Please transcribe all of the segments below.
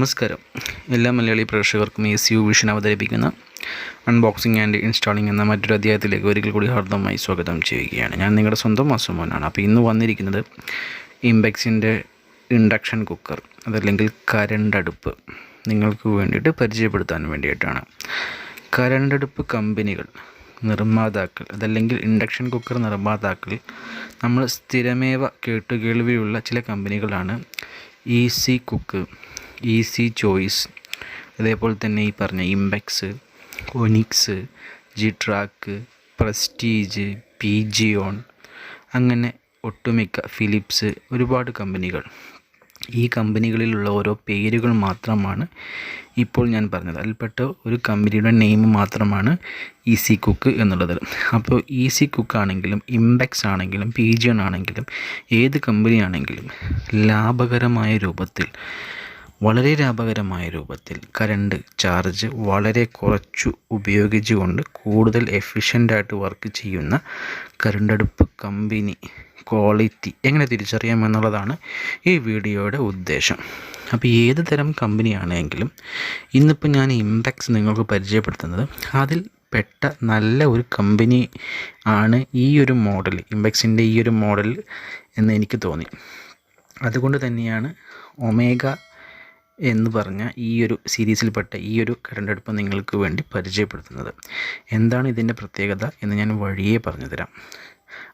നമസ്കാരം. എല്ലാ മലയാളി പ്രേക്ഷകർക്കും ECU വിഷൻ അവതരിപ്പിക്കുന്ന അൺബോക്സിംഗ് ആൻഡ് ഇൻസ്റ്റാളിംഗ് എന്ന മറ്റൊരു അധ്യായത്തിലേക്ക് ഒരിക്കൽ കൂടി ഹാർദവമായി സ്വാഗതം ചെയ്യുകയാണ്. ഞാൻ നിങ്ങളുടെ സ്വന്തം അസുമോനാണ്. അപ്പോൾ ഇന്ന് വന്നിരിക്കുന്നത് ഇംപെക്സിൻ്റെ ഇൻഡക്ഷൻ കുക്കർ, അതല്ലെങ്കിൽ കരണ്ടടുപ്പ് നിങ്ങൾക്ക് വേണ്ടിയിട്ട് പരിചയപ്പെടുത്താൻ വേണ്ടിയിട്ടാണ്. കരണ്ടടുപ്പ് കമ്പനികൾ, നിർമ്മാതാക്കൾ, അതല്ലെങ്കിൽ ഇൻഡക്ഷൻ കുക്കർ നിർമ്മാതാക്കൾ നമ്മൾ സ്ഥിരമേവ കേട്ടുകേൾവിയുള്ള ചില കമ്പനികളാണ് ഈസി കുക്ക്, ഈസി ചോയ്സ്, അതേപോലെ തന്നെ ഈ പറഞ്ഞ ഇംപെക്സ്, ഒനിക്സ്, ജിട്രാക്ക്, പ്രസ്റ്റീജ്, പിജിയോൺ, അങ്ങനെ ഒട്ടുമിക്ക ഫിലിപ്സ്, ഒരുപാട് കമ്പനികൾ. ഈ കമ്പനികളിലുള്ള ഓരോ പേരുകൾ മാത്രമാണ് ഇപ്പോൾ ഞാൻ പറഞ്ഞത്. അതിൽപ്പെട്ട ഒരു കമ്പനിയുടെ നെയിം മാത്രമാണ് ഈസി കുക്ക് എന്നുള്ളത്. അപ്പോൾ ഈസി കുക്ക് ആണെങ്കിലും ഇംപെക്സ് ആണെങ്കിലും പിജിയോൺ ആണെങ്കിലും ഏത് കമ്പനി ആണെങ്കിലും വളരെ ലാഭകരമായ രൂപത്തിൽ കറണ്ട് ചാർജ് വളരെ കുറച്ചു ഉപയോഗിച്ചുകൊണ്ട് കൂടുതൽ എഫിഷ്യൻ്റായിട്ട് വർക്ക് ചെയ്യുന്ന കരണ്ടടുപ്പ് കമ്പനി ക്വാളിറ്റി എങ്ങനെ തിരിച്ചറിയാമെന്നുള്ളതാണ് ഈ വീഡിയോയുടെ ഉദ്ദേശം. അപ്പോൾ ഏത് തരം കമ്പനിയാണെങ്കിലും ഇന്നിപ്പോൾ ഞാൻ ഇംപെക്സ് നിങ്ങൾക്ക് പരിചയപ്പെടുത്തുന്നത് അതിൽ പെട്ട നല്ല ഒരു കമ്പനി ആണ് ഈ ഒരു മോഡൽ, ഇംപെക്സിൻ്റെ ഈ ഒരു മോഡൽ എന്ന് എനിക്ക് തോന്നി. അതുകൊണ്ട് തന്നെയാണ് ഒമേഗ എന്ന് പറഞ്ഞ ഈ ഒരു സീരീസിൽപ്പെട്ട ഈ ഒരു കരണ്ടടുപ്പ് നിങ്ങൾക്ക് വേണ്ടി പരിചയപ്പെടുത്തുന്നത്. എന്താണ് ഇതിൻ്റെ പ്രത്യേകത എന്ന് ഞാൻ വഴിയേ പറഞ്ഞു തരാം.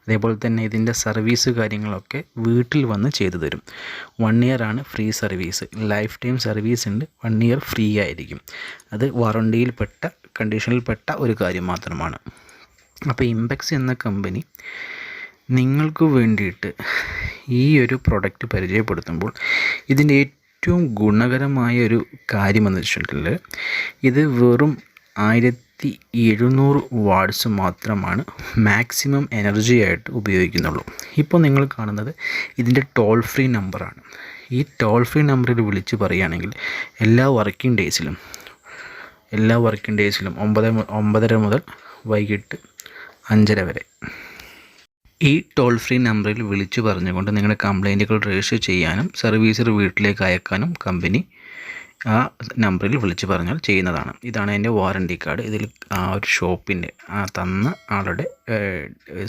അതേപോലെ തന്നെ ഇതിൻ്റെ സർവീസ് കാര്യങ്ങളൊക്കെ വീട്ടിൽ വന്ന് ചെയ്തു തരും. 1 ഇയർ ആണ് free service, life time service ഉണ്ട്, 1 ഇയർ ഫ്രീ ആയിരിക്കും. അത് വാറണ്ടിയിൽപ്പെട്ട കണ്ടീഷനിൽപ്പെട്ട ഒരു കാര്യം മാത്രമാണ്. അപ്പോൾ ഇംപെക്സ് എന്ന കമ്പനി നിങ്ങൾക്ക് വേണ്ടിയിട്ട് ഈ ഒരു പ്രൊഡക്റ്റ് പരിചയപ്പെടുത്തുമ്പോൾ ഇതിൻ്റെ ഏറ്റവും ഗുണകരമായ ഒരു കാര്യമെന്ന് വെച്ചിട്ടുണ്ടെങ്കിൽ ഇത് വെറും 1700 വാട്ട്സ് മാത്രമാണ് മാക്സിമം എനർജി ആയിട്ട് ഉപയോഗിക്കുന്നുള്ളൂ. ഇപ്പോൾ നിങ്ങൾ കാണുന്നത് ഇതിൻ്റെ ടോൾ ഫ്രീ നമ്പറാണ്. ഈ ടോൾ ഫ്രീ നമ്പറിൽ വിളിച്ച് പറയുകയാണെങ്കിൽ എല്ലാ വർക്കിംഗ് ഡേയ്സിലും 9:30 മുതൽ വൈകിട്ട് 5:30 വരെ ഈ ടോൾ ഫ്രീ നമ്പറിൽ വിളിച്ചു പറഞ്ഞുകൊണ്ട് നിങ്ങളുടെ കംപ്ലൈൻറ്റുകൾ രജിസ്റ്റർ ചെയ്യാനും സർവീസർ വീട്ടിലേക്ക് അയക്കാനും കമ്പനി ആ നമ്പറിൽ വിളിച്ചു പറഞ്ഞാൽ ചെയ്യുന്നതാണ്. ഇതാണ് എൻ്റെ വാറണ്ടി കാർഡ്. ഇതിൽ ആ ഒരു ഷോപ്പിൻ്റെ തന്ന ആളുടെ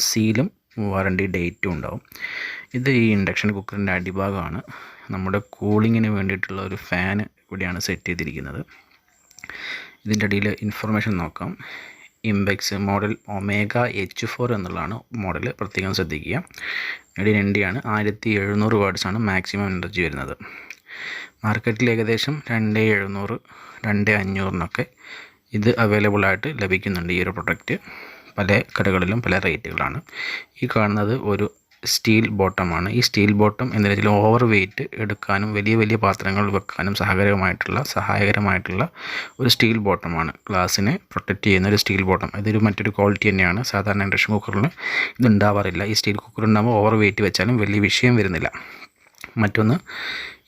സീലും വാറണ്ടി ഡേറ്റും ഉണ്ടാവും. ഇത് ഈ ഇൻഡക്ഷൻ കുക്കറിൻ്റെ അടിഭാഗമാണ്. നമ്മുടെ കൂളിങ്ങിന് വേണ്ടിയിട്ടുള്ള ഒരു ഫാൻ ഇവിടെയാണ് സെറ്റ് ചെയ്തിരിക്കുന്നത്. ഇതിൻ്റെ അടിയിൽ ഇൻഫർമേഷൻ നോക്കാം. ഇംപെക്സ് മോഡൽ ഒമേഗ H4 എന്നുള്ളതാണ് മോഡൽ, പ്രത്യേകം ശ്രദ്ധിക്കുക. ഇടയിൽ ND ആണ്. 1700 വാട്ട്സാണ് മാക്സിമം എനർജി വരുന്നത്. മാർക്കറ്റിൽ ഏകദേശം 2700, 2500 ഇത് അവൈലബിൾ ആയിട്ട് ലഭിക്കുന്നുണ്ട്. ഈ ഒരു പ്രൊഡക്റ്റ് പല കടകളിലും പല റേറ്റുകളാണ്. ഈ കാണുന്നത് ഒരു സ്റ്റീൽ ബോട്ടമാണ്. ഈ സ്റ്റീൽ ബോട്ടം എന്ന് വെച്ചാൽ ഓവർ വെയ്റ്റ് എടുക്കാനും വലിയ പാത്രങ്ങൾ വെക്കാനും സഹായകരമായിട്ടുള്ള ഒരു സ്റ്റീൽ ബോട്ടമാണ്. ഗ്ലാസിനെ പ്രൊട്ടക്റ്റ് ചെയ്യുന്ന ഒരു സ്റ്റീൽ ബോട്ടം. ഇതൊരു മറ്റൊരു ക്വാളിറ്റി തന്നെയാണ്. സാധാരണ ഇൻഡക്ഷൻ കുക്കറിൽ ഇത് ഉണ്ടാവാറില്ല. ഈ സ്റ്റീൽ കുക്കർ ഉണ്ടാകുമ്പോൾ ഓവർ വെയ്റ്റ് വെച്ചാലും വലിയ വിഷയം വരുന്നില്ല. മറ്റൊന്ന്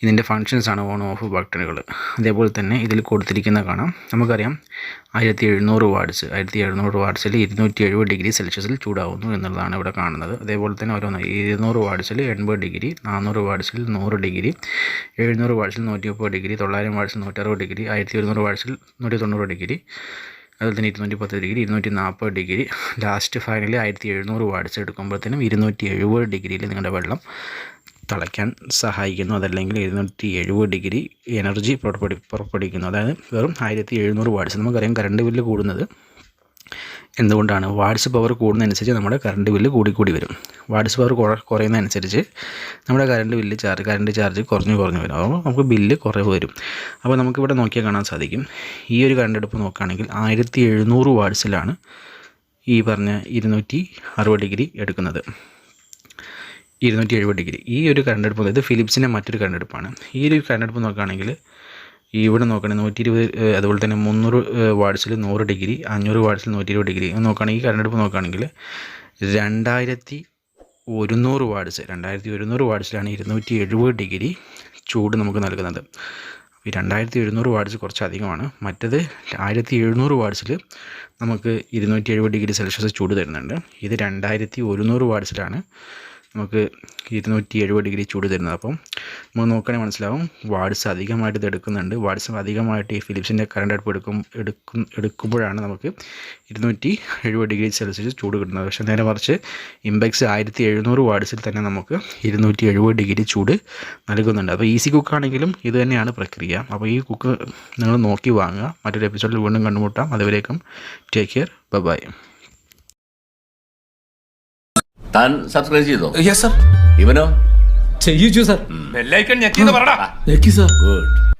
ഇതിൻ്റെ ഫങ്ഷൻസാണ്, ഓൺ ഓഫ് ബട്ടണുകൾ. അതേപോലെ തന്നെ ഇതിൽ കൊടുത്തിരിക്കുന്ന കാണാം. നമുക്കറിയാം 1700 വാട്ട്സ്, 1700 വാട്ട്സിൽ 270 ഡിഗ്രി സെൽഷ്യസിൽ ചൂടാവുന്നു എന്നുള്ളതാണ് ഇവിടെ കാണുന്നത്. അതേപോലെ തന്നെ ഓരോന്ന് 200 വാട്ട്സിൽ 80 ഡിഗ്രി, 400 വാട്ട്സിൽ 100 ഡിഗ്രി, 700 വാട്ട്സിൽ 130 ഡിഗ്രി, 900 വാട്ട്സിൽ 160 ഡിഗ്രി, 1100 വാട്ട്സിൽ 190 ഡിഗ്രി, അതുപോലെ തന്നെ 210 degree, 240 degree, last finally 1700 watts എടുക്കുമ്പോഴത്തേനും 270 ഡിഗ്രിയിൽ നിങ്ങളുടെ വെള്ളം തിളയ്ക്കാൻ സഹായിക്കുന്നു. അതല്ലെങ്കിൽ 270 ഡിഗ്രി എനർജി പുറപ്പെടുവിക്കുന്നു. അതായത് വെറും 1700 വാട്ട്സ്. നമുക്കറിയാം കറണ്ട് ബില്ല് കൂടുന്നത് എന്തുകൊണ്ടാണ്? വാട്ട്സ് പവർ കൂടുന്നതനുസരിച്ച് നമ്മുടെ കറണ്ട് ബില്ല് കൂടി വരും. വാട്ട്സ് പവർ കുറയുന്നതനുസരിച്ച് നമ്മുടെ കറണ്ട് ചാർജ് കുറഞ്ഞു വരും. അപ്പോൾ നമുക്ക് ബില്ല് കുറവ് വരും. അപ്പോൾ നമുക്കിവിടെ നോക്കിയാൽ കാണാൻ സാധിക്കും. ഈ ഒരു കറണ്ടടുപ്പ് നോക്കുകയാണെങ്കിൽ 1700 വാട്ട്സിലാണ് ഈ പറഞ്ഞ 260 ഡിഗ്രി എടുക്കുന്നത്. 270 ഡിഗ്രി ഈ ഒരു കറണ്ടടുപ്പ്. ഇത് ഫിലിപ്സിൻ്റെ മറ്റൊരു കറണ്ടടുപ്പാണ്. ഈ ഒരു കറണ്ടടുപ്പ് നോക്കുകയാണെങ്കിൽ ഇവിടെ നോക്കുകയാണെങ്കിൽ 120, അതുപോലെ തന്നെ 300 വാട്ട്സിൽ 100 ഡിഗ്രി, 500 വാട്ട്സിൽ 120 ഡിഗ്രി നോക്കുകയാണെങ്കിൽ ഈ കറണ്ടടുപ്പ് നോക്കുകയാണെങ്കിൽ 2100 വാട്ട്സിലാണ് 270 ഡിഗ്രി ചൂട് നമുക്ക് നൽകുന്നത്. ഈ 2700 വാട്ട്സ് കുറച്ച് അധികമാണ്. മറ്റത് 1700 വാട്ട്സിൽ നമുക്ക് 270 ഡിഗ്രി സെൽഷ്യസ് ചൂട് തരുന്നുണ്ട്. ഇത് 2100 വാട്ട്സിലാണ് നമുക്ക് 270 ഡിഗ്രി ചൂട് തരുന്നത്. അപ്പം നമ്മൾ നോക്കുകയാണെങ്കിൽ മനസ്സിലാവും വാട്ട്സ് അധികമായിട്ട് ഇത് എടുക്കുന്നുണ്ട്. വാട്ട്സ് അധികമായിട്ട് ഈ ഫിലിപ്സിൻ്റെ കറണ്ട് അടുപ്പ് എടുക്കുമ്പോഴാണ് നമുക്ക് 270 ഡിഗ്രി സെൽഷ്യസ് ചൂട് കിട്ടുന്നത്. പക്ഷേ നേരെ മറിച്ച് ഇംപെക്സ് 1700 വാട്ട്സിൽ തന്നെ നമുക്ക് 270 ഡിഗ്രി ചൂട് നൽകുന്നുണ്ട്. അപ്പോൾ ഈസി കുക്കാണെങ്കിലും ഇത് തന്നെയാണ് പ്രക്രിയ. അപ്പോൾ ഈ കുക്ക് നിങ്ങൾ നോക്കി വാങ്ങുക. മറ്റൊരു എപ്പിസോഡിൽ വീണ്ടും കണ്ടുമുട്ടാം. അതുവരേക്കും ടേക്ക് കെയർ, ബൈ. താൻ സബ്സ്ക്രൈബ് ചെയ്തോ? Yes sir. ഇവനോ? ചെയ്യിച്ചു സർ. ബെല്ലൈക്കൺ ഞെക്കിന്ന് പറടാ. ഞെക്കി സർ. ഗുഡ്.